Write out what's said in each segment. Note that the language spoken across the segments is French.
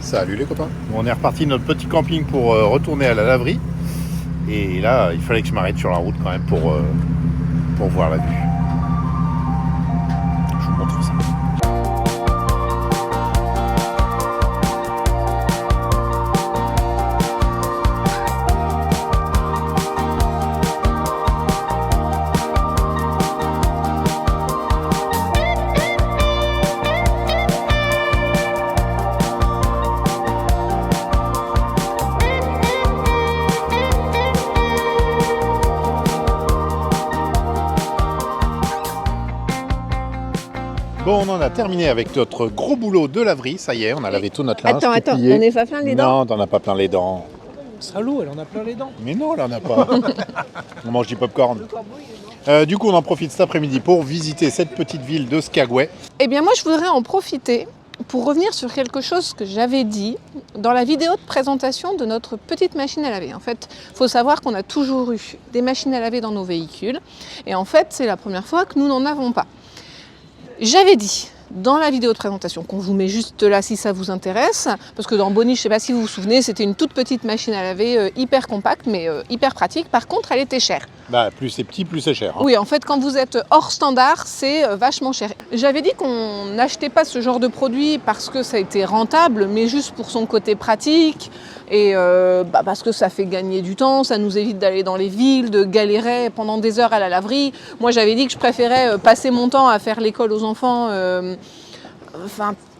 Salut les copains. On est reparti de notre petit camping pour retourner à la laverie. Et là, il fallait que je m'arrête sur la route quand même pour voir la vue. Je vous montre ça. Bon, on en a terminé avec notre gros boulot de laverie. Ça y est, on a lavé tout notre linge. Attends, tout plié. on n'est pas plein les dents? Non, t'en as pas plein les dents. Salaud, elle en a plein les dents. Mais non, elle en a pas. On mange du popcorn. Du coup, on en profite cet après-midi pour visiter cette petite ville de Skagway. Eh bien moi je voudrais en profiter pour revenir sur quelque chose que j'avais dit dans la vidéo de présentation de notre petite machine à laver. En fait, il faut savoir qu'on a toujours eu des machines à laver dans nos véhicules. Et en fait, c'est la première fois que nous n'en avons pas. J'avais dit dans la vidéo de présentation, qu'on vous met juste là si ça vous intéresse, parce que dans Bonnie, je ne sais pas si vous vous souvenez, c'était une toute petite machine à laver hyper compacte, mais hyper pratique. Par contre, elle était chère. Bah, plus c'est petit, plus c'est cher. Hein. Oui, en fait, quand vous êtes hors standard, c'est vachement cher. J'avais dit qu'on n'achetait pas ce genre de produit parce que ça a été rentable, mais juste pour son côté pratique et parce que ça fait gagner du temps, ça nous évite d'aller dans les villes, de galérer pendant des heures à la laverie. Moi, j'avais dit que je préférais passer mon temps à faire l'école aux enfants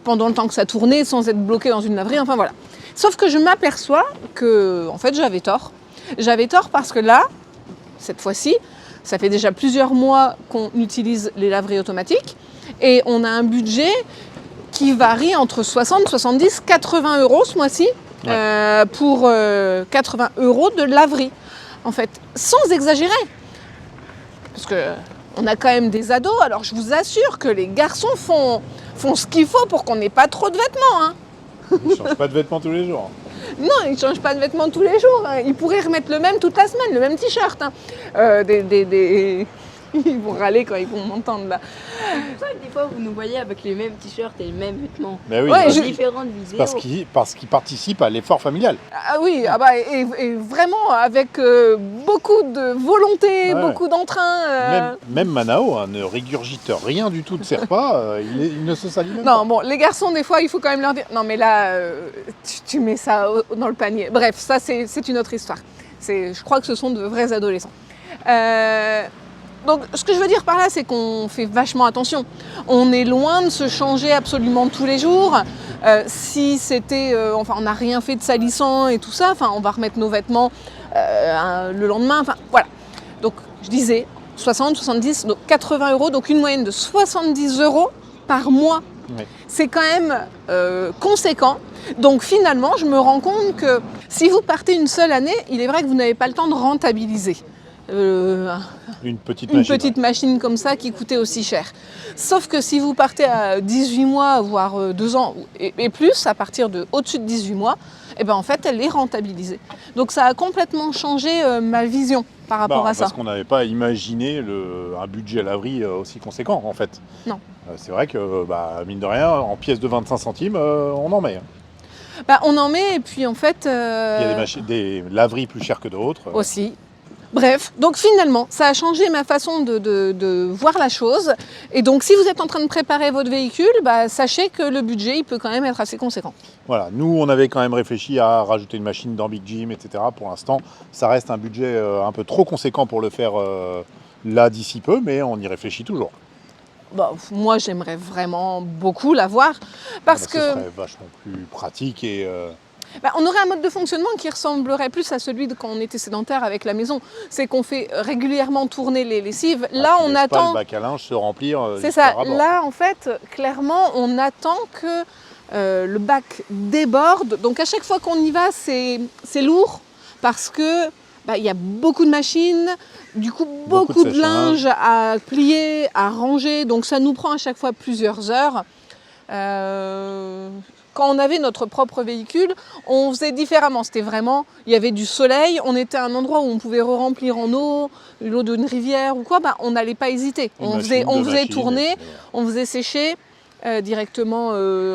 pendant le temps que ça tournait, sans être bloqué dans une laverie, enfin voilà. Sauf que je m'aperçois que, en fait, j'avais tort. J'avais tort parce que là, cette fois-ci, ça fait déjà plusieurs mois qu'on utilise les laveries automatiques et on a un budget qui varie entre 60, 70, 80 euros ce mois-ci pour 80 euros de laverie. En fait, sans exagérer. Parce qu'on a quand même des ados, alors je vous assure que les garçons font ce qu'il faut pour qu'on n'ait pas trop de vêtements. Hein. Ils ne changent pas de vêtements tous les jours. Non, ils ne changent pas de vêtements tous les jours. Hein. Ils pourraient remettre le même toute la semaine, le même t-shirt. Hein. Ils vont râler quand ils vont m'entendre là. C'est pour ça que des fois vous nous voyez avec les mêmes t-shirts et les mêmes vêtements. Mais oui, Ouais, Différentes vidéos. parce qu'ils participent à l'effort familial. Ah oui, et vraiment avec beaucoup de volonté, beaucoup d'entrain. Même Manao ne régurgite rien du tout de ses repas, il ne se salit même pas. Non, bon, les garçons, des fois, il faut quand même leur dire non, mais là, tu mets ça dans le panier. Bref, ça, c'est une autre histoire. Je crois que ce sont de vrais adolescents. Donc, ce que je veux dire par là, c'est qu'on fait vachement attention. On est loin de se changer absolument tous les jours. Si c'était, on n'a rien fait de salissant et tout ça, on va remettre nos vêtements le lendemain. Voilà. Donc, je disais 60, 70, donc 80 euros, donc une moyenne de 70 euros par mois. Oui. C'est quand même conséquent. Donc finalement, je me rends compte que si vous partez une seule année, il est vrai que vous n'avez pas le temps de rentabiliser. Une petite machine comme ça qui coûtait aussi cher. Sauf que si vous partez à 18 mois, voire 2 ans et plus, à partir de au-dessus de 18 mois, en fait, elle est rentabilisée. Donc ça a complètement changé ma vision par rapport à ça. Parce qu'on n'avait pas imaginé un budget à laverie aussi conséquent, en fait. Non. C'est vrai que, mine de rien, en pièces de 25 centimes, on en met. On en met, et puis en fait... Il y a des laveries plus chères que d'autres. Aussi. Bref, donc finalement, ça a changé ma façon de voir la chose. Et donc, si vous êtes en train de préparer votre véhicule, sachez que le budget, il peut quand même être assez conséquent. Voilà, nous, on avait quand même réfléchi à rajouter une machine dans Big Jim, etc. Pour l'instant, ça reste un budget un peu trop conséquent pour le faire là d'ici peu, mais on y réfléchit toujours. Moi, j'aimerais vraiment beaucoup l'avoir parce que... Ce serait vachement plus pratique et... on aurait un mode de fonctionnement qui ressemblerait plus à celui de quand on était sédentaire avec la maison. C'est qu'on fait régulièrement tourner les lessives. Là, on attend... pas le bac à linge se remplir. C'est ça. Là, en fait, clairement, on attend que le bac déborde. Donc, à chaque fois qu'on y va, c'est lourd parce que il y a beaucoup de machines, du coup, beaucoup de linge à plier, à ranger. Donc, ça nous prend à chaque fois plusieurs heures. Quand on avait notre propre véhicule, on faisait différemment. C'était vraiment, il y avait du soleil, on était à un endroit où on pouvait remplir en eau, l'eau d'une rivière ou quoi, on n'allait pas hésiter. On faisait tourner, on faisait sécher directement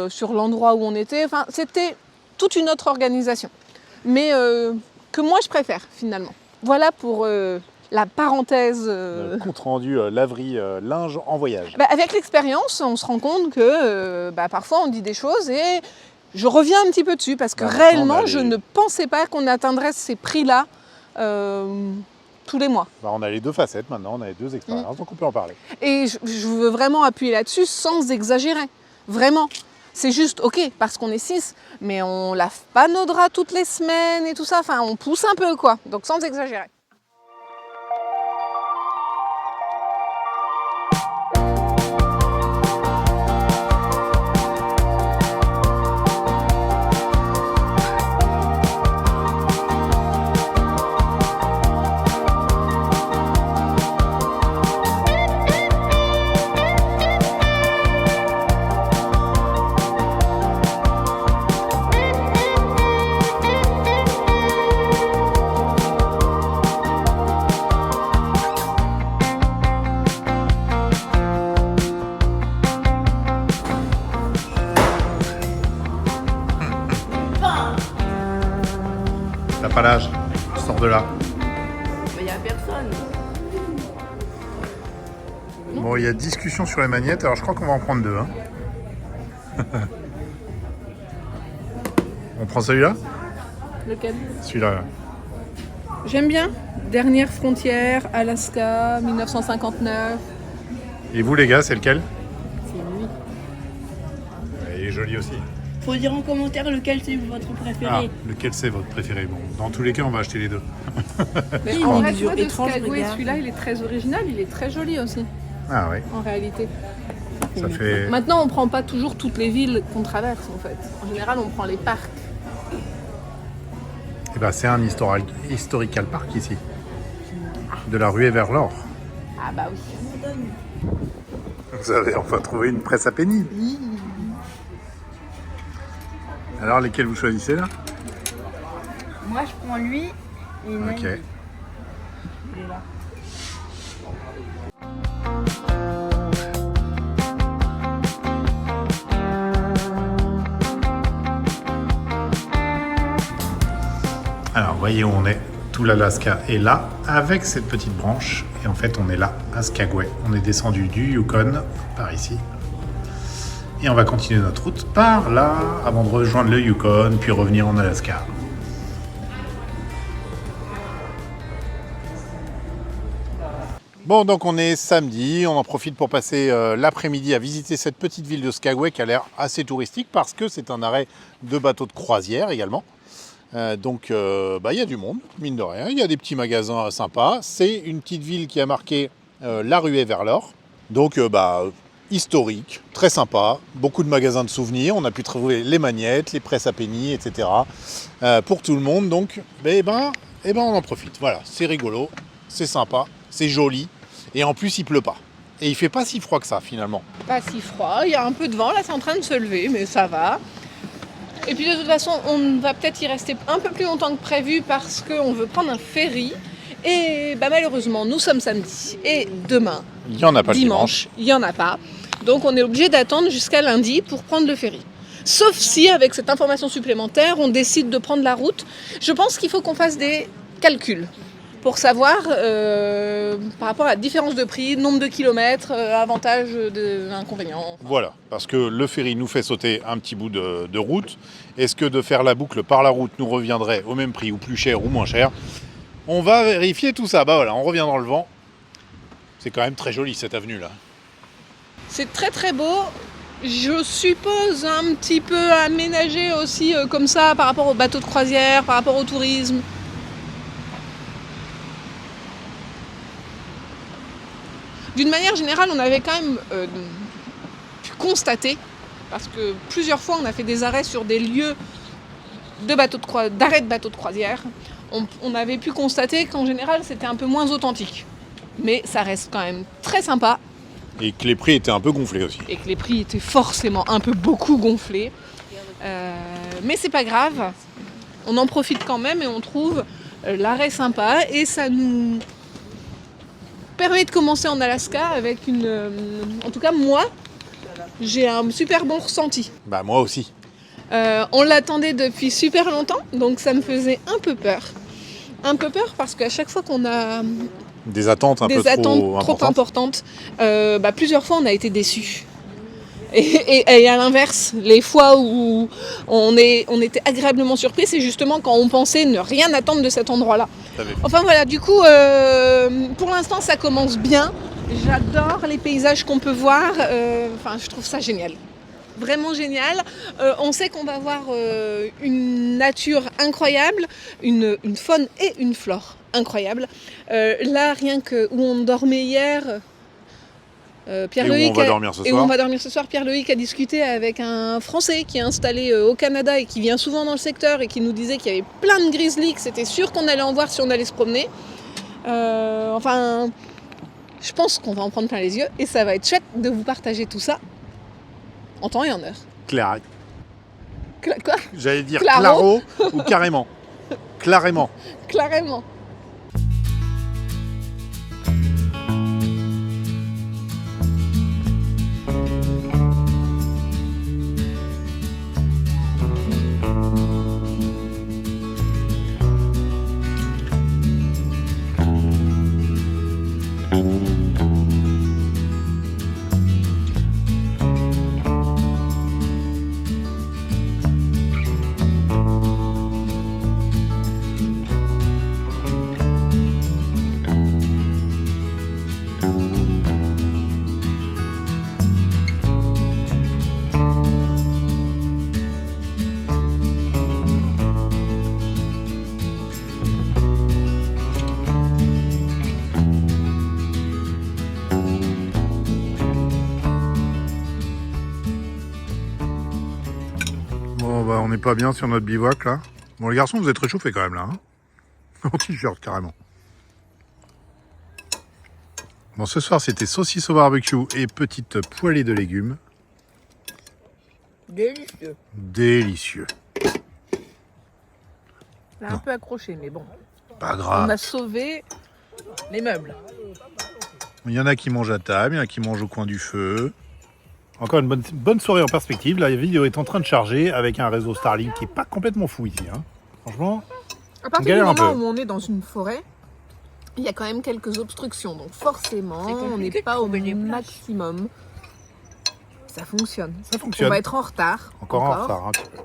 sur l'endroit où on était. C'était toute une autre organisation. Mais que moi, je préfère, finalement. Voilà pour la parenthèse. Compte rendu laverie linge en voyage. Avec l'expérience, on se rend compte que parfois, on dit des choses et je reviens un petit peu dessus parce que réellement, je ne pensais pas qu'on atteindrait ces prix-là tous les mois. On a les deux facettes maintenant, on a les deux expériences, donc on peut en parler. Et je veux vraiment appuyer là-dessus sans exagérer. Vraiment. C'est juste, ok, parce qu'on est 6, mais on lave pas nos draps toutes les semaines et tout ça. Enfin, on pousse un peu, quoi. Donc sans exagérer. T'as pas l'âge, tu sors de là. Il n'y a personne. Bon, il y a discussion sur les magnettes, alors je crois qu'on va en prendre deux. Hein. On prend celui-là? Lequel? Celui-là. J'aime bien. Dernière frontière, Alaska, 1959. Et vous les gars, c'est lequel? C'est lui. Il est joli aussi. Faut dire en commentaire lequel c'est votre préféré. Ah, lequel c'est votre préféré? Bon, dans tous les cas, on va acheter les deux. Mais Il en est vrai, tu dur, vois, de étrange, Skagway, regarde. celui-là, il est très original, il est très joli aussi, Ah oui, en réalité. ça fait... Maintenant, on prend pas toujours toutes les villes qu'on traverse, en fait. En général, on prend les parcs. Eh ben, c'est un historical park ici. De la ruée vers l'or. Ah bah oui. Vous avez enfin trouvé une presse à penny. Alors, lesquels vous choisissez là? Moi, je prends lui et Nani. Ok. Il est là. Alors, voyez où on est. Tout l'Alaska est là, avec cette petite branche. Et en fait, on est là, à Skagway. On est descendu du Yukon, par ici. Et on va continuer notre route par là, avant de rejoindre le Yukon, puis revenir en Alaska. Bon, donc on est samedi, on en profite pour passer l'après-midi à visiter cette petite ville de Skagway qui a l'air assez touristique parce que c'est un arrêt de bateaux de croisière également. Donc il y a du monde, mine de rien, il y a des petits magasins sympas. C'est une petite ville qui a marqué la ruée vers l'or. Donc historique, très sympa, beaucoup de magasins de souvenirs. On a pu trouver les magnettes, les presses à penny, etc. Pour tout le monde. Donc on en profite. Voilà, c'est rigolo, c'est sympa, c'est joli. Et en plus, il pleut pas. Et il fait pas si froid que ça finalement. Pas si froid, il y a un peu de vent, là c'est en train de se lever, mais ça va. Et puis de toute façon, on va peut-être y rester un peu plus longtemps que prévu parce qu'on veut prendre un ferry. Et malheureusement, nous sommes samedi et demain, Il n'y en a pas le dimanche, il n'y en a pas. Donc on est obligé d'attendre jusqu'à lundi pour prendre le ferry. Sauf si, avec cette information supplémentaire, on décide de prendre la route. Je pense qu'il faut qu'on fasse des calculs pour savoir par rapport à la différence de prix, nombre de kilomètres, avantages, inconvénients. Voilà, parce que le ferry nous fait sauter un petit bout de route. Est-ce que de faire la boucle par la route nous reviendrait au même prix ou plus cher ou moins cher? On va vérifier tout ça. Voilà, on revient dans le vent. C'est quand même très joli cette avenue là. C'est très très beau. Je suppose un petit peu aménagé aussi comme ça par rapport aux bateaux de croisière, par rapport au tourisme. D'une manière générale, on avait quand même pu constater, parce que plusieurs fois on a fait des arrêts sur des lieux d'arrêt de bateaux de croisière, on avait pu constater qu'en général c'était un peu moins authentique. Mais ça reste quand même très sympa. Et que les prix étaient un peu gonflés aussi. Et que les prix étaient forcément un peu beaucoup gonflés. Mais c'est pas grave, on en profite quand même et on trouve l'arrêt sympa et ça nous permet de commencer en Alaska avec en tout cas moi, j'ai un super bon ressenti. Moi aussi. On l'attendait depuis super longtemps, donc ça me faisait un peu peur. Un peu peur parce qu'à chaque fois qu'on a Des attentes un peu trop importantes, plusieurs fois on a été déçus. Et à l'inverse, les fois où on était agréablement surpris, c'est justement quand on pensait ne rien attendre de cet endroit-là. Enfin voilà, du coup, pour l'instant ça commence bien. J'adore les paysages qu'on peut voir, je trouve ça génial. Vraiment génial. On sait qu'on va voir une nature incroyable, une faune et une flore incroyables. Là, rien que où on dormait hier, Pierre-Loïc on va dormir ce soir. Et où on va dormir ce soir, Pierre-Loïc a discuté avec un Français qui est installé au Canada et qui vient souvent dans le secteur et qui nous disait qu'il y avait plein de grizzlies, que c'était sûr qu'on allait en voir si on allait se promener. Je pense qu'on va en prendre plein les yeux et ça va être chouette de vous partager tout ça en temps et en heure. Claire. Quoi ? J'allais dire claro ou carrément. Clarément. Clairement. On n'est pas bien sur notre bivouac là. Bon les garçons, vous êtes réchauffés quand même là. En t-shirt carrément. Bon ce soir c'était saucisse au barbecue et petite poêlée de légumes. Délicieux. Délicieux. Là, un peu accroché, mais bon. Pas grave. On a sauvé les meubles. Il y en a qui mangent à table, il y en a qui mangent au coin du feu. Encore une bonne soirée en perspective. La vidéo est en train de charger avec un réseau Starlink qui n'est pas complètement fou ici. Hein. Franchement, à partir du moment où on est dans une forêt, il y a quand même quelques obstructions. Donc forcément, on n'est pas au maximum. Ça fonctionne. Ça fonctionne. On va être en retard. Encore en retard un petit peu.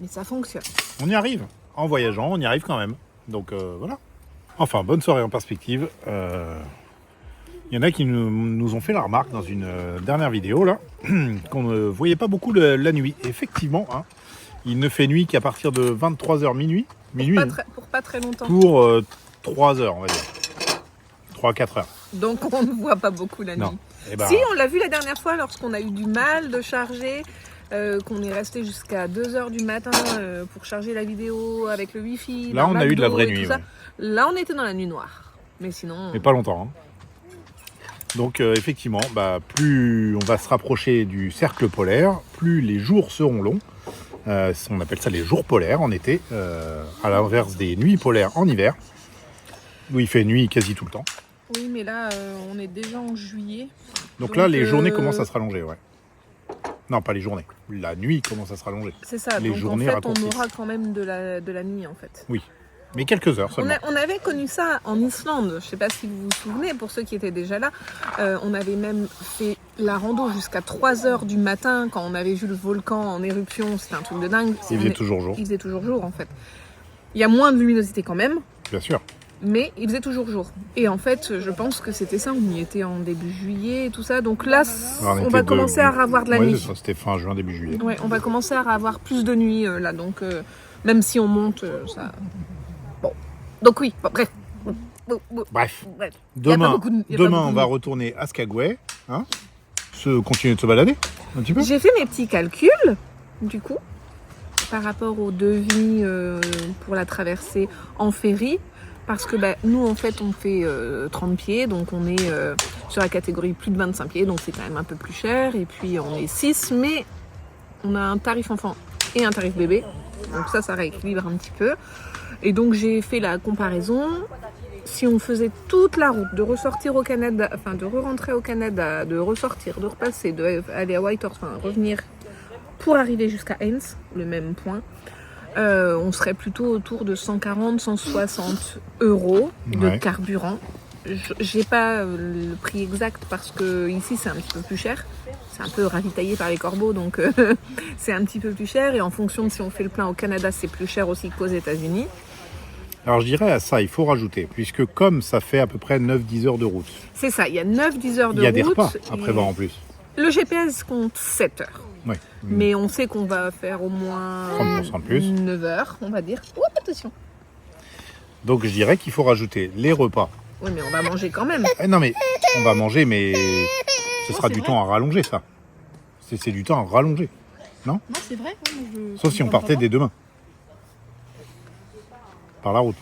Mais ça fonctionne. On y arrive. En voyageant, on y arrive quand même. Donc voilà. Enfin, bonne soirée en perspective. Il y en a qui nous ont fait la remarque dans une dernière vidéo là qu'on ne voyait pas beaucoup la nuit. Et effectivement, hein, il ne fait nuit qu'à partir de 23h minuit. Pour pas très longtemps. Pour 3 heures, on va dire. 3-4 heures. Donc on ne voit pas beaucoup la nuit. Si, on l'a vu la dernière fois lorsqu'on a eu du mal de charger, qu'on est resté jusqu'à 2h du matin pour charger la vidéo avec le wifi. Là, on a eu de la vraie nuit. Ouais. Là, on était dans la nuit noire. Mais sinon... Mais pas longtemps. Hein. Donc effectivement, plus on va se rapprocher du cercle polaire, plus les jours seront longs. On appelle ça les jours polaires en été, à l'inverse des nuits polaires en hiver, où il fait nuit quasi tout le temps. Oui, mais là, on est déjà en juillet. Donc là, les journées commencent à se rallonger, ouais. Non, pas les journées. La nuit commence à se rallonger. C'est ça, les donc journées en fait, on aura quand même de la nuit, en fait. Oui. Mais quelques heures seulement. On avait connu ça en Islande, je ne sais pas si vous vous souvenez, pour ceux qui étaient déjà là. On avait même fait la rando jusqu'à 3h du matin quand on avait vu le volcan en éruption. C'était un truc de dingue. Il faisait toujours jour. Il faisait toujours jour en fait. Il y a moins de luminosité quand même. Bien sûr. Mais il faisait toujours jour. Et en fait, je pense que c'était ça. On y était en début juillet et tout ça. Donc là, on va commencer à avoir de la nuit. Ça, c'était fin juin, début juillet. Ouais, on va commencer à avoir plus de nuit là. Donc même si on monte, ça... Donc oui, bref. Demain, on va retourner à Skagway, hein, continuer de se balader un petit peu. J'ai fait mes petits calculs, du coup, par rapport au devis pour la traversée en ferry. Parce que nous, en fait, on fait 30 pieds, donc on est sur la catégorie plus de 25 pieds, donc c'est quand même un peu plus cher. Et puis on est 6, mais on a un tarif enfant et un tarif bébé. Donc ça rééquilibre un petit peu. Et donc j'ai fait la comparaison. Si on faisait toute la route, de ressortir au Canada, enfin de re-rentrer au Canada, de ressortir, de repasser, d'aller à Whitehorse, enfin revenir pour arriver jusqu'à Haines, le même point, on serait plutôt autour de 140-160 euros de Ouais. carburant. J'ai pas le prix exact parce que ici c'est un petit peu plus cher. C'est un peu ravitaillé par les corbeaux, donc c'est un petit peu plus cher. Et en fonction de si on fait le plein au Canada, c'est plus cher aussi qu'aux États-Unis. Alors je dirais à ça, il faut rajouter, puisque comme ça fait à peu près 9-10 heures de route, C'est ça, il y a 9-10 heures de il y a route. des repas à et prévoir en plus. Le GPS compte 7 heures. Ouais. Mais on sait qu'on va faire au moins 30% de plus. 9 heures, on va dire. Oh, attention. Donc je dirais qu'il faut rajouter les repas. Oui, mais on va manger quand même. Non mais on va manger, mais ce sera du temps à rallonger ça. C'est du temps à rallonger. Non, c'est vrai. Sauf si on partait dès demain. Par la route.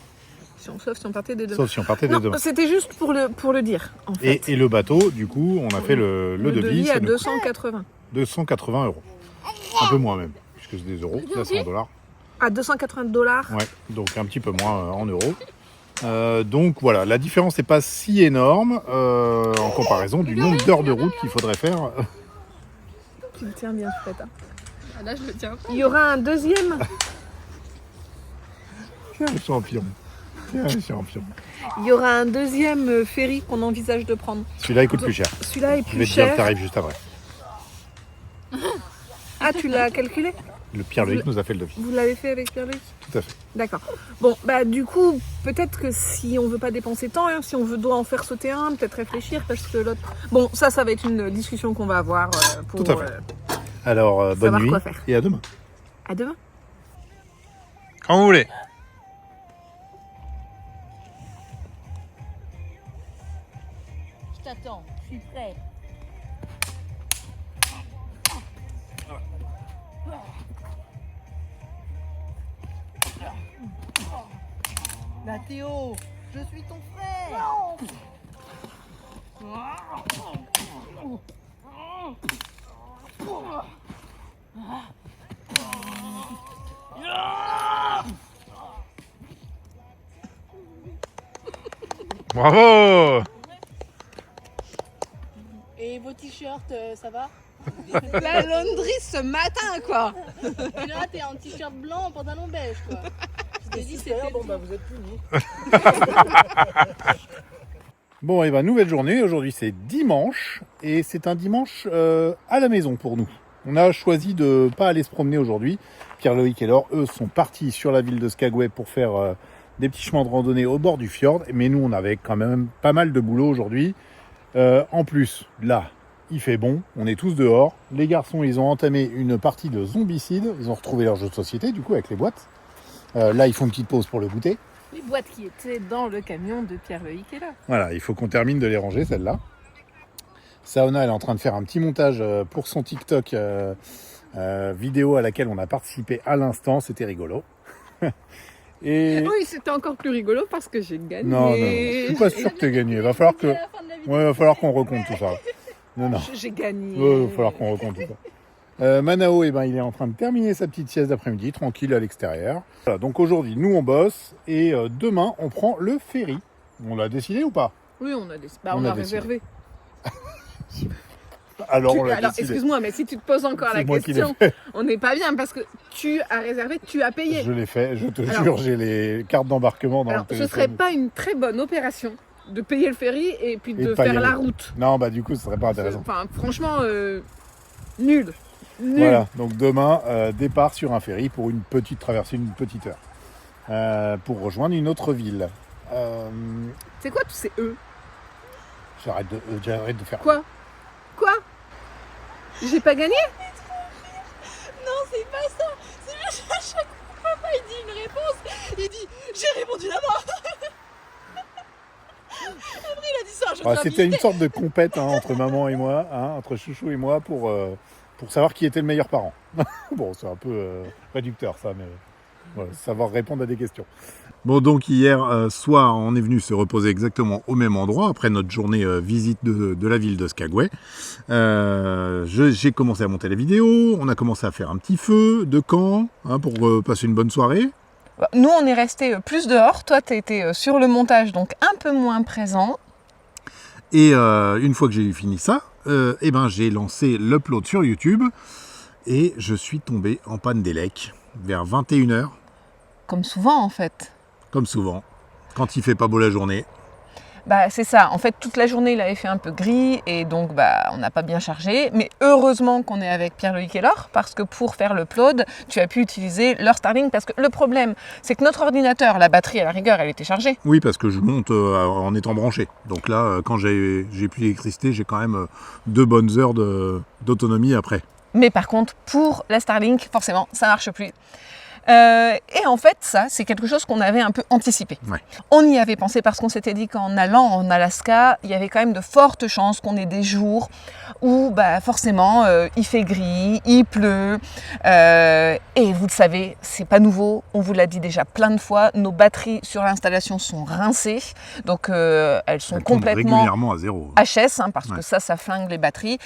Sauf si on partait des deux. Sauf si on partait dès Non, demain. c'était juste pour le dire, en fait. Et le bateau, du coup, on a fait le devis. à ça nous coûte 280. 280 euros. Un peu moins même, puisque c'est des euros, là c'est en dollars. À 280 $. Ouais, donc un petit peu moins en euros. Donc voilà, la différence n'est pas si énorme en comparaison du nombre d'heures de route qu'il faudrait faire. Tu le tiens bien, peut-être. Hein. Ah, là, je le tiens pas. Il y aura un deuxième. Tiens, champion. Tiens, champion. Il y aura un deuxième ferry qu'on envisage de prendre. Celui-là, il coûte plus cher. Celui-là est Je vais plus te dire le cher. tarif juste après. Ah, tu l'as calculé? Le Pierre-Loïc nous a fait le devis. Vous l'avez fait avec Pierre-Luc? Tout à fait. D'accord. Bon, bah du coup, peut-être que si on veut pas dépenser tant, hein, si on doit en faire sauter un, peut-être réfléchir parce que l'autre. Bon, ça va être une discussion qu'on va avoir pour. Tout à fait. Alors, bonne savoir nuit quoi faire. et à demain. À demain. Quand vous voulez. Je t'attends, je suis prêt. Là, Théo, je suis ton frère. Bravo! Et vos t-shirts, ça va? La laundry ce matin, quoi. Et là, t'es en t-shirt blanc, en pantalon beige, quoi. Je t'ai dit, c'était. Bon, bah, vous êtes punis. Bon, et ben nouvelle journée. Aujourd'hui, c'est dimanche. Et c'est un dimanche à la maison pour nous. On a choisi de pas aller se promener aujourd'hui. Pierre-Loïc et Laure, eux, sont partis sur la ville de Skagway pour faire des petits chemins de randonnée au bord du fjord. Mais nous, on avait quand même pas mal de boulot aujourd'hui. En plus, là, il fait bon. On est tous dehors. Les garçons, ils ont entamé une partie de Zombicide. Ils ont retrouvé leur jeu de société, du coup, avec les boîtes. Là, ils font une petite pause pour le goûter. Les boîtes qui étaient dans le camion de Pierre-Loïc est là. Voilà, il faut qu'on termine de les ranger, celles-là. Saona, elle est en train de faire un petit montage pour son TikTok vidéo à laquelle on a participé à l'instant. C'était rigolo. Et... Oui, c'était encore plus rigolo parce que j'ai gagné. Non, non, je suis pas sûr que tu aies gagné. Va falloir que... Ouais, va falloir qu'on recompte tout ça. Non, non. J'ai gagné. Ouais, va falloir qu'on recompte tout ça. Manao, eh ben, il est en train de terminer sa petite sieste d'après-midi, tranquille à l'extérieur. Voilà, donc aujourd'hui, nous on bosse et demain on prend le ferry. On l'a décidé ou pas? Oui, on a, On on a a décidé. réservé. Alors on l'a Alors, décidé. excuse-moi, mais si tu te poses encore C'est la moi qui l'ai question, fait. on n'est pas bien parce que tu as réservé, tu as payé. Je l'ai fait, je te Alors- jure, j'ai les cartes d'embarquement dans Alors, le ce téléphone. serait pas une très bonne opération de payer le ferry et puis Et de de pas y faire la aller. route. Non, bah du coup, ce serait pas intéressant. Enfin, franchement, nul. Nul. Voilà, donc demain, départ sur un ferry pour une petite traversée, une petite heure, pour rejoindre une autre ville. C'est quoi tous ces E? J'arrête de faire. Quoi? J'ai pas gagné? Non, c'est pas ça. C'est juste à chaque fois, papa, il dit une réponse. Il dit, j'ai répondu d'abord. Après, il a dit ça. Je Ouais, c'était une sorte de compète entre maman et moi, entre Chouchou et moi, pour savoir qui était le meilleur parent. Bon, c'est un peu réducteur ça, mais voilà, savoir répondre à des questions. Bon, donc hier soir, on est venu se reposer exactement au même endroit, après notre journée visite de la ville de Skagway. J'ai commencé à monter la vidéo, on a commencé à faire un petit feu de camp pour passer une bonne soirée. Nous, on est resté plus dehors. Toi, tu étais sur le montage, donc un peu moins présent. Et une fois que j'ai fini ça, eh ben, j'ai lancé l'upload sur YouTube. Et je suis tombé en panne d'élec vers 21h, Comme souvent en fait. comme souvent, quand il fait pas beau la journée. Bah, c'est ça, en fait toute la journée il avait fait un peu gris et donc bah, on n'a pas bien chargé, mais heureusement qu'on est avec Pierre-Loïc et Laure parce que pour faire l'upload, tu as pu utiliser leur Starlink parce que le problème c'est que notre ordinateur, la batterie à la rigueur elle était chargée. Oui, parce que je monte en étant branché. Donc là, quand j'ai plus d'électricité, j'ai quand même 2 bonnes heures d'autonomie après. Mais par contre pour la Starlink, forcément ça marche plus. Et en fait, ça, c'est quelque chose qu'on avait un peu anticipé. Ouais. On y avait pensé parce qu'on s'était dit qu'en allant en Alaska, il y avait quand même de fortes chances qu'on ait des jours où bah, forcément il fait gris, il pleut. Et vous le savez, c'est pas nouveau, on vous l'a dit déjà plein de fois, nos batteries sur l'installation sont rincées. Donc elles sont Elles tombent complètement régulièrement à zéro. HS, parce Ouais. que ça flingue les batteries.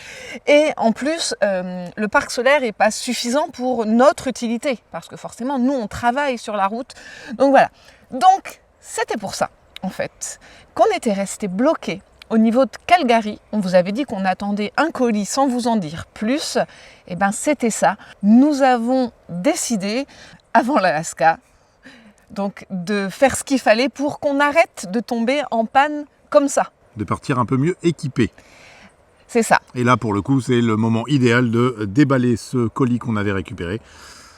Et en plus, le parc solaire n'est pas suffisant pour notre utilité, parce que forcément, nous, on travaille sur la route. Donc voilà. Donc, c'était pour ça, en fait, qu'on était resté bloqué au niveau de Calgary. On vous avait dit qu'on attendait un colis sans vous en dire plus. Et bien, c'était ça. Nous avons décidé, avant l'Alaska, donc de faire ce qu'il fallait pour qu'on arrête de tomber en panne comme ça. De partir un peu mieux équipé. C'est ça. Et là, pour le coup, c'est le moment idéal de déballer ce colis qu'on avait récupéré.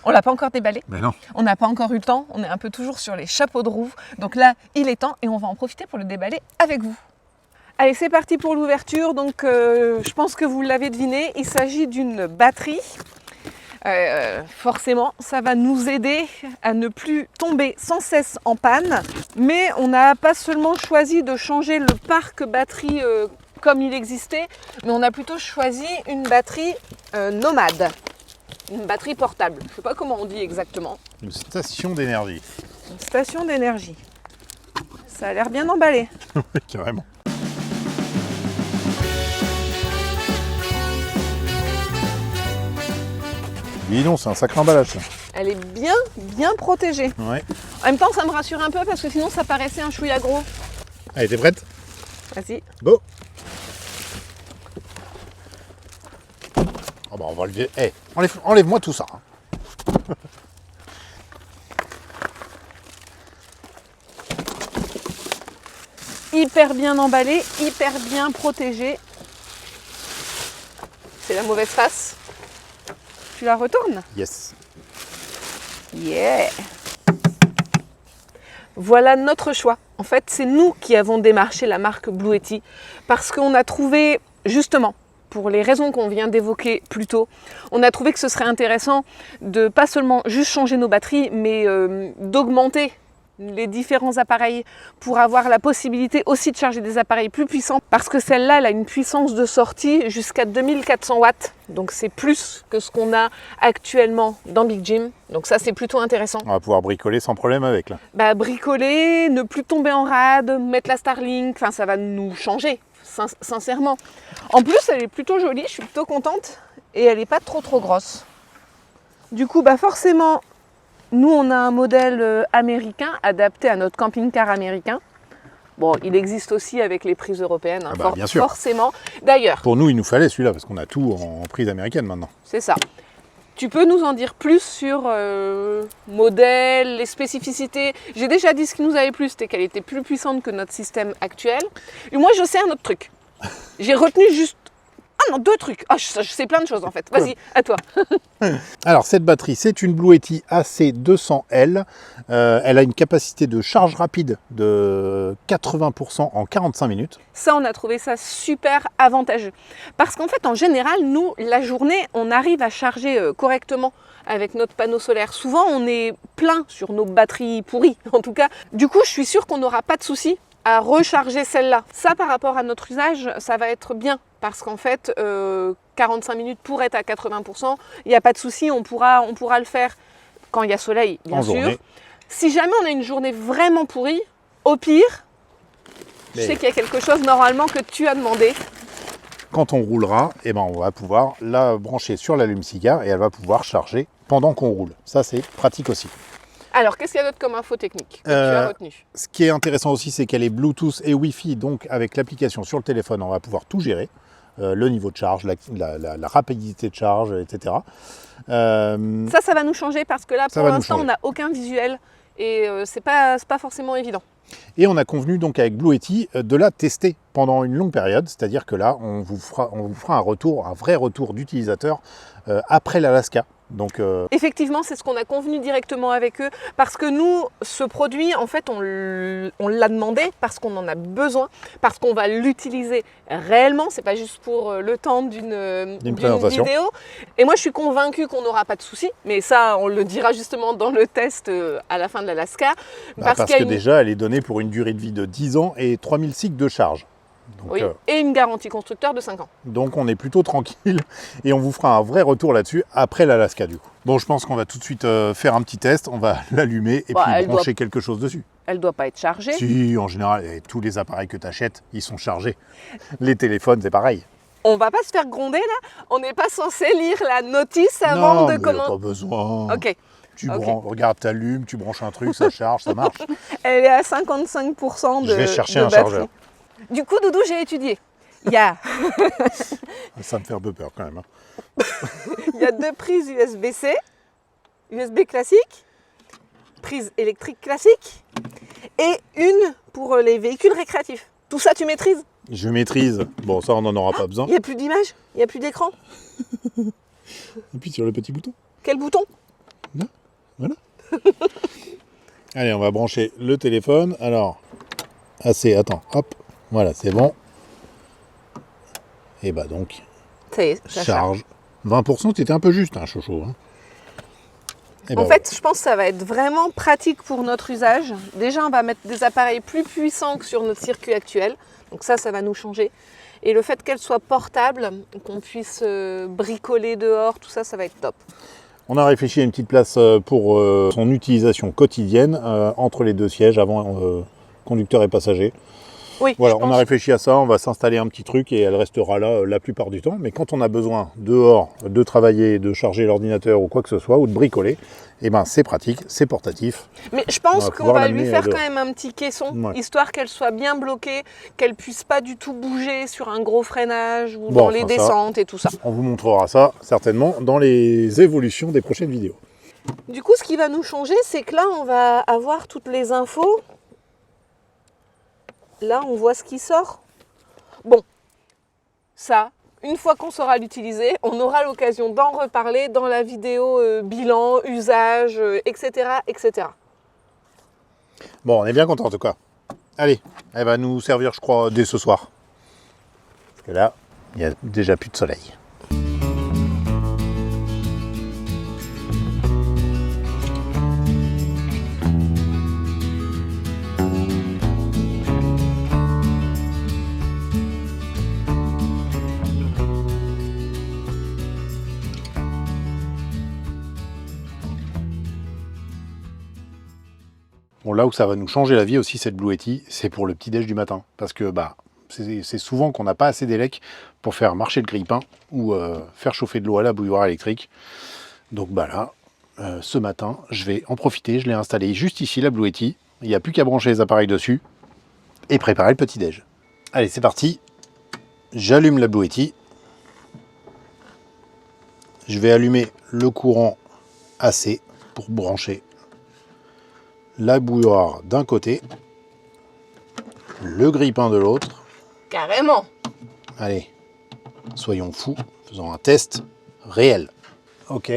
On l'a pas encore déballé, Ben non, on n'a pas encore eu le temps, on est un peu toujours sur les chapeaux de roue. Donc là, il est temps et on va en profiter pour le déballer avec vous. Allez, c'est parti pour l'ouverture. Donc je pense que vous l'avez deviné, il s'agit d'une batterie. Forcément, ça va nous aider à ne plus tomber sans cesse en panne. Mais on n'a pas seulement choisi de changer le parc batterie comme il existait, mais on a plutôt choisi une batterie nomade. Une batterie portable, je ne sais pas comment on dit exactement. une station d'énergie. Une station d'énergie. Ça a l'air bien emballé. Oui, carrément. Dis donc, c'est un sacré emballage. Ça. Elle est bien protégée. Ouais. En même temps, ça me rassure un peu parce que sinon ça paraissait un chouïa gros. Allez, t'es prête? Vas-y. Go. Oh bah on va lever. Eh, enlève-moi tout ça. Hein. Hyper bien emballé, hyper bien protégé. C'est la mauvaise face. Tu la retournes? Yes. Yeah! Voilà notre choix. En fait, c'est nous qui avons démarché la marque Bluetti parce qu'on a trouvé, justement, pour les raisons qu'on vient d'évoquer plus tôt, on a trouvé que ce serait intéressant de pas seulement juste changer nos batteries, mais d'augmenter les différents appareils pour avoir la possibilité aussi de charger des appareils plus puissants parce que celle-là, elle a une puissance de sortie jusqu'à 2400 watts. Donc c'est plus que ce qu'on a actuellement dans Big Jim. Donc ça, c'est plutôt intéressant. On va pouvoir bricoler sans problème avec là. Bah, bricoler, ne plus tomber en rade, mettre la Starlink, enfin ça va nous changer, sincèrement. En plus, elle est plutôt jolie, je suis plutôt contente et elle n'est pas trop grosse. Du coup, bah forcément, nous on a un modèle américain adapté à notre camping-car américain. Bon, il existe aussi avec les prises européennes, hein, Ah bah, bien sûr. forcément. D'ailleurs, Pour nous, il nous fallait celui-là parce qu'on a tout en prise américaine maintenant. c'est ça. Tu peux nous en dire plus sur modèle, les spécificités? J'ai déjà dit ce qui nous avait plu, c'était qu'elle était plus puissante que notre système actuel. Et moi, je sais un autre truc. J'ai retenu juste... Ah non, 2 trucs. Ah, je sais plein de choses en fait. Vas-y, à toi. Alors cette batterie, c'est une Bluetti AC200L. Elle a une capacité de charge rapide de 80% en 45 minutes. Ça, on a trouvé ça super avantageux. Parce qu'en fait, en général, nous, la journée, on arrive à charger correctement avec notre panneau solaire. Souvent, on est plein sur nos batteries pourries, en tout cas. Du coup, je suis sûre qu'on n'aura pas de souci à recharger celle-là. Ça, par rapport à notre usage, ça va être bien. Parce qu'en fait, 45 minutes pour être à 80%, il n'y a pas de souci, on pourra le faire quand il y a soleil, bien En sûr. journée. Si jamais on a une journée vraiment pourrie, au pire, je sais qu'il y a quelque chose normalement que tu as demandé. Quand on roulera, eh ben, on va pouvoir la brancher sur l'allume-cigare et elle va pouvoir charger pendant qu'on roule. Ça, c'est pratique aussi. Alors, qu'est-ce qu'il y a d'autre comme info technique que tu as retenu? Ce qui est intéressant aussi, c'est qu'elle est Bluetooth et Wi-Fi. Donc, avec l'application sur le téléphone, on va pouvoir tout gérer. le niveau de charge, la rapidité de charge, etc. Ça va nous changer parce que là, Ça pour va nous l'instant, on changer. n'a aucun visuel et c'est pas forcément évident. Et on a convenu donc avec Blue Yeti de la tester pendant une longue période, c'est-à-dire que là, on vous fera un vrai retour d'utilisateur après l'Alaska. Donc, Effectivement, c'est ce qu'on a convenu directement avec eux parce que nous, ce produit, en fait, on l'a demandé parce qu'on en a besoin, parce qu'on va l'utiliser réellement. C'est pas juste pour le temps d'une présentation. vidéo. Et moi, je suis convaincue qu'on n'aura pas de soucis, mais ça, on le dira justement dans le test à la fin de l'Alaska. parce que déjà, elle est donnée pour une durée de vie de 10 ans et 3000 cycles de charge. Donc, oui, et une garantie constructeur de 5 ans. Donc on est plutôt tranquille et on vous fera un vrai retour là-dessus après l'Alaska du coup. Bon, je pense qu'on va tout de suite faire un petit test, on va l'allumer et puis brancher quelque chose dessus. Elle ne doit pas être chargée. Si, en général, tous les appareils que tu achètes, ils sont chargés. Les téléphones, c'est pareil. On va pas se faire gronder là, on n'est pas censé lire la notice avant de commencer. Pas besoin. Ok. Regarde, t'allumes, tu branches un truc, ça charge, ça marche. Elle est à 55% de Je vais chercher de un batterie. chargeur. Du coup, Doudou, j'ai étudié. Il y a Ça me fait un peu peur quand même. Hein. Il y a 2 prises USB-C, USB classique, prise électrique classique et une pour les véhicules récréatifs. Tout ça, tu maîtrises? Je maîtrise. Bon, ça, on n'en aura pas besoin. Il n'y a plus d'image, il n'y a plus d'écran. Appuie sur le petit bouton. Quel bouton? Là, voilà. Allez, on va brancher le téléphone. Alors, attends, hop. Voilà, c'est bon. Et bah donc, Ça y est, ça charge. 20%, c'était un peu juste, hein, chouchou. Hein. En fait, je pense que ça va être vraiment pratique pour notre usage. Déjà, on va mettre des appareils plus puissants que sur notre circuit actuel. Donc ça va nous changer. Et le fait qu'elle soit portable, qu'on puisse bricoler dehors, tout ça, ça va être top. On a réfléchi à une petite place pour son utilisation quotidienne entre les deux sièges, avant conducteur et passager. Oui, voilà, on a réfléchi à ça, on va s'installer un petit truc et elle restera là la plupart du temps. Mais quand on a besoin dehors de travailler, de charger l'ordinateur ou quoi que ce soit, ou de bricoler, eh ben c'est pratique, c'est portatif. Mais je pense qu'on va lui faire quand même un petit caisson, histoire qu'elle soit bien bloquée, qu'elle puisse pas du tout bouger sur un gros freinage ou dans les descentes et tout ça. On vous montrera ça certainement dans les évolutions des prochaines vidéos. Du coup, ce qui va nous changer, c'est que là, on va avoir toutes les infos. Là, on voit ce qui sort. Bon, ça, une fois qu'on saura l'utiliser, on aura l'occasion d'en reparler dans la vidéo bilan, usage, etc., etc. Bon, on est bien content en tout cas. Allez, elle va nous servir, je crois, dès ce soir. Parce que là, il n'y a déjà plus de soleil. Bon, là où ça va nous changer la vie aussi, cette Blue Yeti, c'est pour le petit-déj du matin. Parce que c'est souvent qu'on n'a pas assez d'élec pour faire marcher le grille-pain ou faire chauffer de l'eau à la bouilloire électrique. Donc là, ce matin, je vais en profiter. Je l'ai installé juste ici, la Blue Yeti. Il n'y a plus qu'à brancher les appareils dessus et préparer le petit-déj. Allez, c'est parti. J'allume la Blue Yeti. Je vais allumer le courant AC pour brancher la bouilloire d'un côté, le grille-pain de l'autre. Carrément. Allez, soyons fous, faisons un test réel. Ok,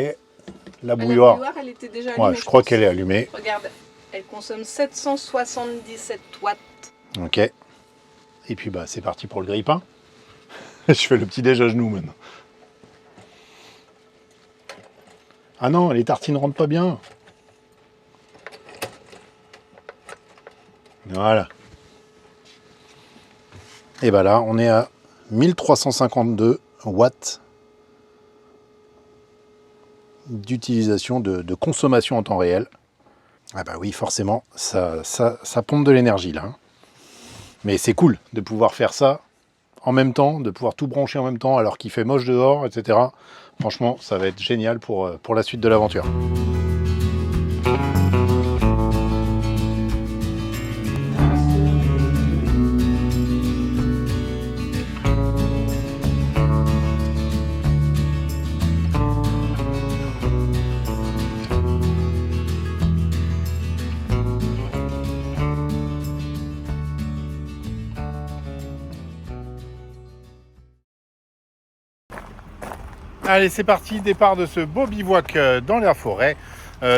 la bouilloire, elle était déjà allumée. Ouais, je crois qu'elle est allumée. Regarde, elle consomme 777 watts. Ok, et puis c'est parti pour le grille-pain. Je fais le petit déj à genoux maintenant. Ah non, les tartines rentrent pas bien. Voilà. Et là, on est à 1352 watts d'utilisation, de consommation en temps réel. Ah oui, forcément, ça pompe de l'énergie là. Hein. Mais c'est cool de pouvoir faire ça en même temps, de pouvoir tout brancher en même temps alors qu'il fait moche dehors, etc. Franchement, ça va être génial pour la suite de l'aventure. Allez, c'est parti, départ de ce beau bivouac dans la forêt,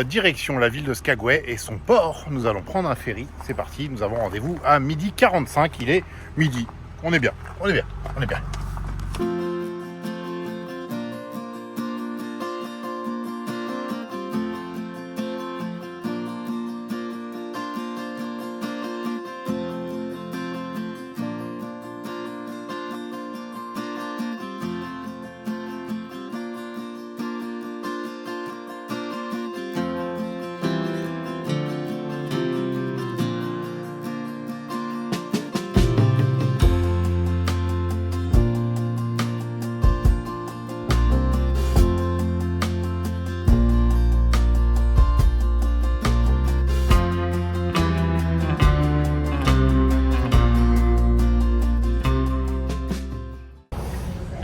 direction la ville de Skagway et son port. Nous allons prendre un ferry, c'est parti, nous avons rendez-vous à 12h45, il est midi. On est bien, on est bien, on est bien.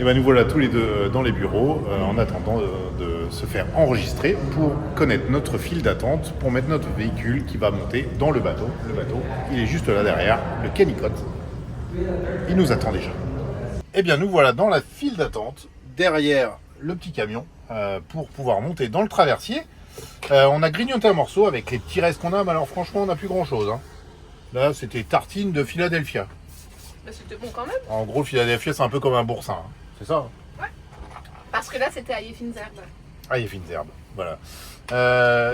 Et bien nous voilà tous les deux dans les bureaux en attendant de se faire enregistrer pour connaître notre file d'attente, pour mettre notre véhicule qui va monter dans le bateau. Le bateau, il est juste là derrière, le Kennecott. Il nous attend déjà. Et bien nous voilà dans la file d'attente, derrière le petit camion, pour pouvoir monter dans le traversier. On a grignoté un morceau avec les petits restes qu'on a, mais alors franchement on n'a plus grand chose. Hein. Là c'était tartine de Philadelphia. Bah, c'était bon quand même. En gros, Philadelphia c'est un peu comme un boursin. Hein. C'est ça. Ouais. Parce que là, c'était à Yeffinzerbe. À Yeffinzerbe, voilà.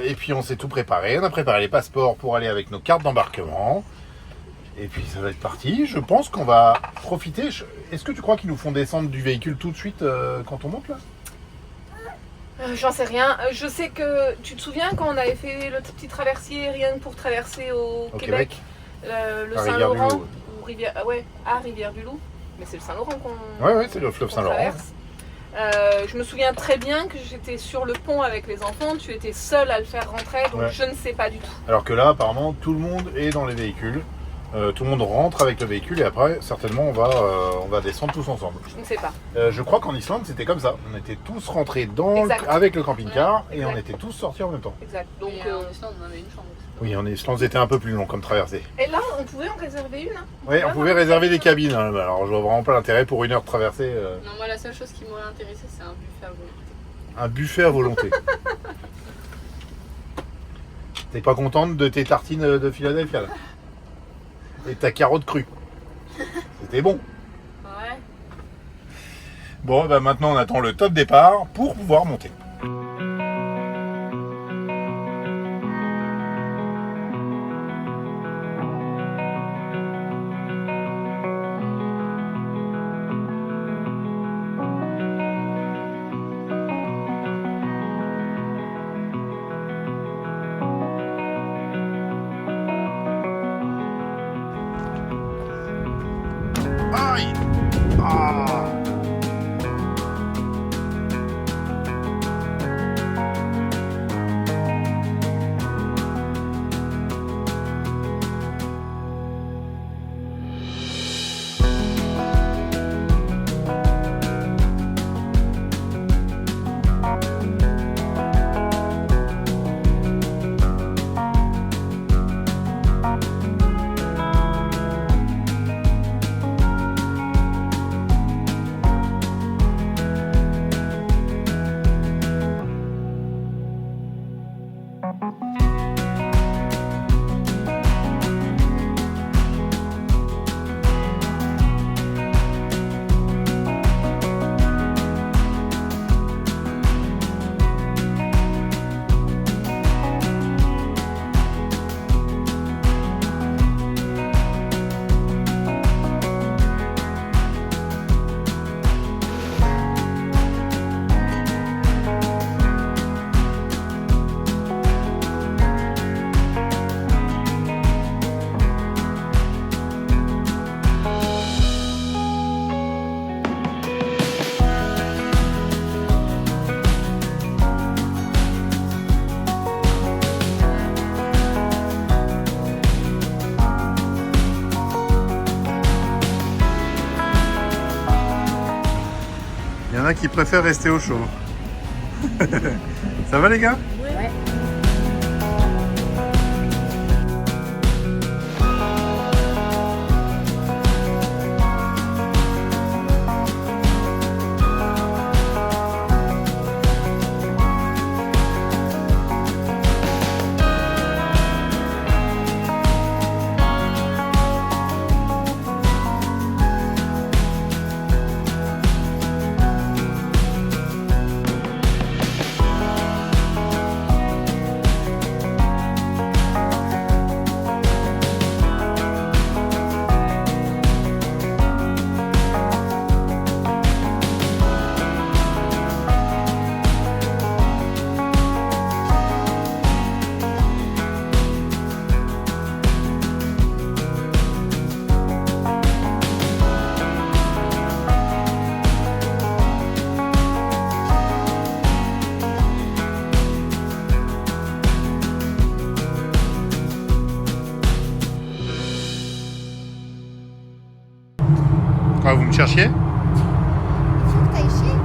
Et puis, on s'est tout préparé. On a préparé les passeports pour aller avec nos cartes d'embarquement. Et puis, ça va être parti. Je pense qu'on va profiter. Est-ce que tu crois qu'ils nous font descendre du véhicule tout de suite quand on monte là? J'en sais rien. Je sais que tu te souviens quand on avait fait le petit traversier rien que pour traverser au Québec, le Saint-Laurent ou Rivière, à Rivière-du-Loup. Mais c'est le Saint-Laurent qu'on. Ouais, c'est le fleuve Saint-Laurent. Je me souviens très bien que j'étais sur le pont avec les enfants. Tu étais seul à le faire rentrer, donc je ne sais pas du tout. Alors que là, apparemment, tout le monde est dans les véhicules. Tout le monde rentre avec le véhicule et après, certainement, on va descendre tous ensemble. Je ne sais pas. Je crois qu'en Islande, c'était comme ça. On était tous rentrés avec le camping-car et on était tous sortis en même temps. Exact. Donc, en Islande, on avait une chambre. Oui, en Islande, c'était un peu plus long comme traversée. Et là, on pouvait en réserver une. Oui, on pouvait réserver des cabines. Hein. Alors, je vois vraiment pas l'intérêt pour 1 heure de traversée. Non, moi, la seule chose qui m'aurait intéressé, c'est un buffet à volonté. Un buffet à volonté. T'es pas contente de tes tartines de Philadelphia là? Et ta carotte crue. C'était bon. Ouais. Bon, bah maintenant on attend le top départ pour pouvoir monter. Aïe! Ah! Il y en a qui préfèrent rester au chaud. Ça va les gars? Ouais. Quoi, vous me cherchiez? Faut que t'ailles chier.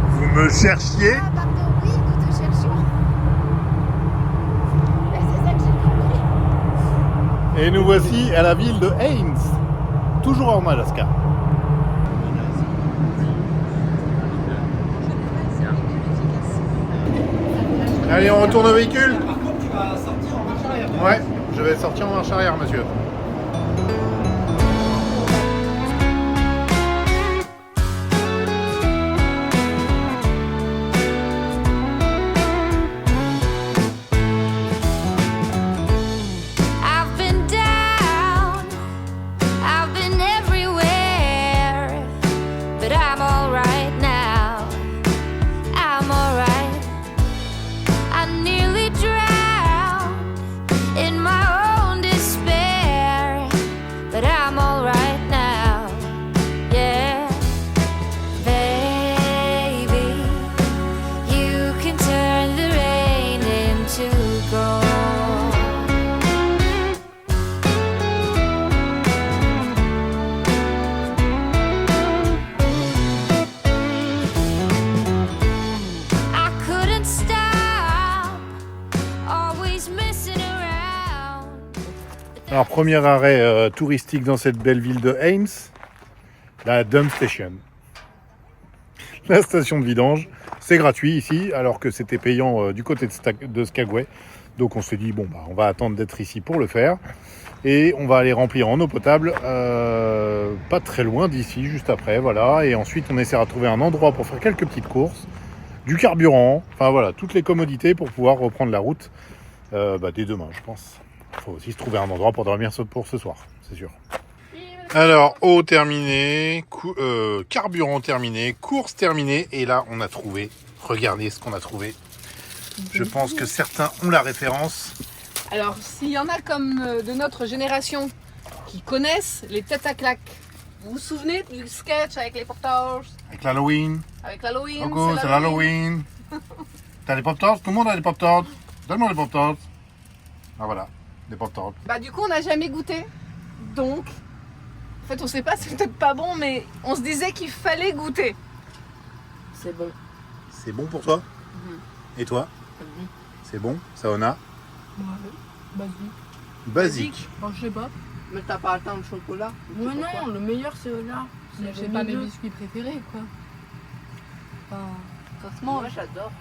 Vous me cherchiez? Ah, pardon, oui, nous te cherchions. Mais c'est ça que j'ai compris. Et nous voici à la ville de Haines, toujours en Alaska. Allez, on retourne au véhicule. Par contre, tu vas sortir en marche arrière. Ouais, je vais sortir en marche arrière, monsieur. I've been down, I've been everywhere, but I'm alright now. I'm alright. I nearly drowned in my own despair, but I'm alright now. Yeah, baby, you can turn the rain into gold. I couldn't stop, always messing around. Alors, premier arrêt touristique dans cette belle ville de Haines, la Dump Station. La station de vidange, c'est gratuit ici, alors que c'était payant du côté de Skagway. Donc on s'est dit, bon, bah, on va attendre d'être ici pour le faire. Et on va aller remplir en eau potable, pas très loin d'ici, juste après, voilà. Et ensuite, on essaiera de trouver un endroit pour faire quelques petites courses, du carburant, enfin voilà, toutes les commodités pour pouvoir reprendre la route dès demain, je pense. Il faut aussi se trouver un endroit pour dormir pour ce soir, c'est sûr. Alors, eau terminée, carburant terminé, course terminée, et là, on a trouvé, regardez ce qu'on a trouvé. Je pense que certains ont la référence. Alors, s'il y en a comme de notre génération qui connaissent les têtes à claques, vous vous souvenez du sketch avec les Pop-Tarts? Avec l'Halloween. Avec l'Halloween. Coco, c'est l'Halloween. T'as les Pop-Tarts? Tout le monde a les Pop-Tarts. Donne-moi les Pop-Tarts. Ah voilà, des Pop-Tarts. Bah du coup on n'a jamais goûté, donc en fait on sait pas, c'est peut-être pas bon, mais on se disait qu'il fallait goûter. C'est bon. C'est bon pour toi? Et toi? C'est bon? Saona? Basique. Oh, je sais pas. Mais t'as pas atteint le chocolat. Mais non, le meilleur c'est là. J'ai pas mes biscuits préférés, quoi. Enfin, ça se mange. Moi j'adore.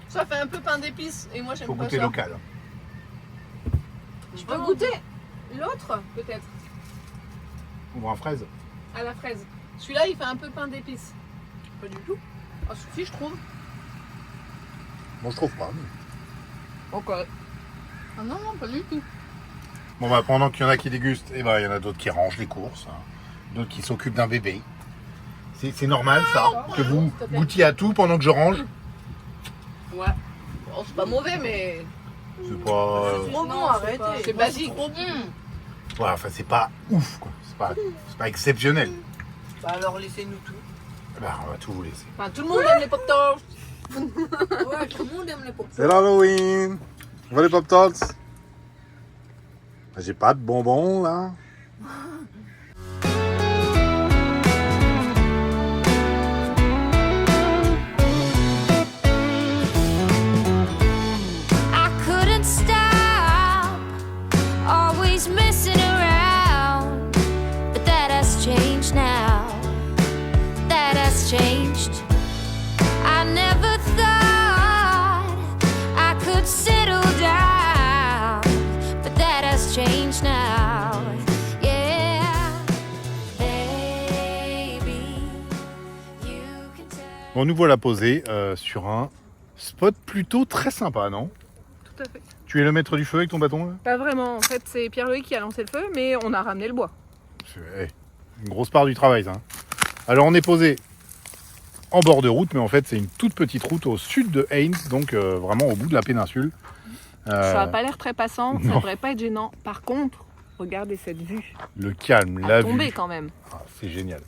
Ça fait un peu pain d'épices et moi j'aime Faut pas goûter ça. local. Je peux goûter l'autre peut-être, Ouvre un fraise. à la fraise. Celui-là il fait un peu pain d'épices. Pas du tout. Ah si je trouve. Bon, je trouve pas. mais- Ok. Ah non, non, pas du tout. Bon, bah, pendant qu'il y en a qui dégustent, il y en a d'autres qui rangent les courses, hein. D'autres qui s'occupent d'un bébé. C'est normal, ça, que vous goûtiez à tout pendant que je range. Ouais. Bon, c'est pas mauvais mais C'est pas... Trop bon, Non, arrêtez. c'est basique. ouais, enfin, c'est pas ouf, quoi. C'est pas exceptionnel. Bah alors laissez-nous tout. Bah, on va tout vous laisser. Enfin, tout le monde aime les Pop-Tarts. Ouais, tout le monde aime les pop. C'est l'Halloween. On va les Pop-Tarts. J'ai pas de bonbons, là. I couldn't stop, always messing around, but that has changed now. That has changed. I never thought I could settle down, but that has changed now. Yeah, baby, you can tell. Bon, nous voilà posés sur un spot plutôt très sympa, non? Tout à fait. Tu es le maître du feu avec ton bâton, là? Pas vraiment, en fait c'est Pierre-Loïc qui a lancé le feu, mais on a ramené le bois. C'est une grosse part du travail, ça. Alors, on est posé en bord de route, mais en fait, c'est une toute petite route au sud de Haines, donc vraiment au bout de la péninsule. Ça a pas l'air très passant, ça non. devrait pas être gênant. Par contre, regardez cette vue. Le calme, À la tomber vue. quand même. Ah, c'est génial.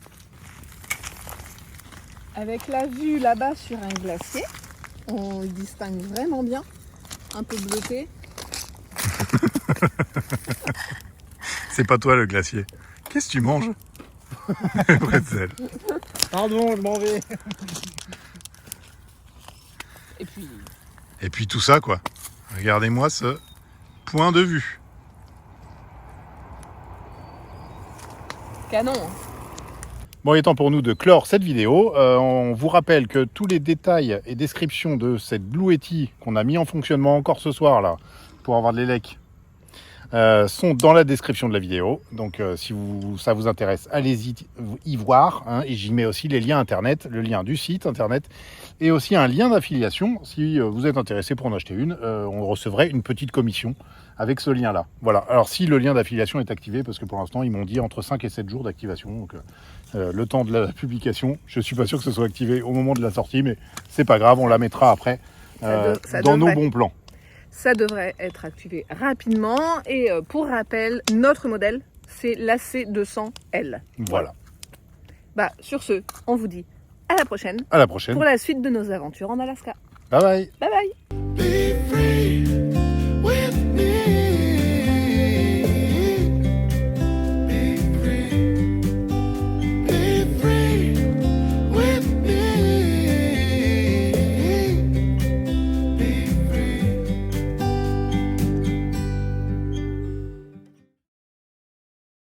Avec la vue là-bas sur un glacier, on le distingue vraiment bien. Un peu bleuté. C'est pas toi, le glacier. Qu'est-ce que tu manges? Bretzel. Pardon, je m'en vais. Et puis, Et puis tout ça, quoi. Regardez-moi ce point de vue. canon. Bon, il est temps pour nous de clore cette vidéo. On vous rappelle que tous les détails et descriptions de cette Blue Yeti qu'on a mis en fonctionnement encore ce soir là pour avoir de l'élec sont dans la description de la vidéo. Donc si ça vous intéresse, allez-y y voir. Hein, et j'y mets aussi les liens internet, le lien du site internet et aussi un lien d'affiliation. Si vous êtes intéressé pour en acheter une, on recevrait une petite commission avec ce lien-là. Voilà. Alors si le lien d'affiliation est activé, parce que pour l'instant ils m'ont dit entre 5 et 7 jours d'activation. Donc le temps de la publication, je suis pas sûr que ce soit activé au moment de la sortie, mais c'est pas grave, on la mettra après Ça dans nos devrait. bons plans. Ça devrait être activé rapidement. Et pour rappel, notre modèle, c'est l'AC200L. Voilà. Bah, sur ce, on vous dit à la prochaine À la prochaine. pour la suite de nos aventures en Alaska. Bye bye. Bye bye.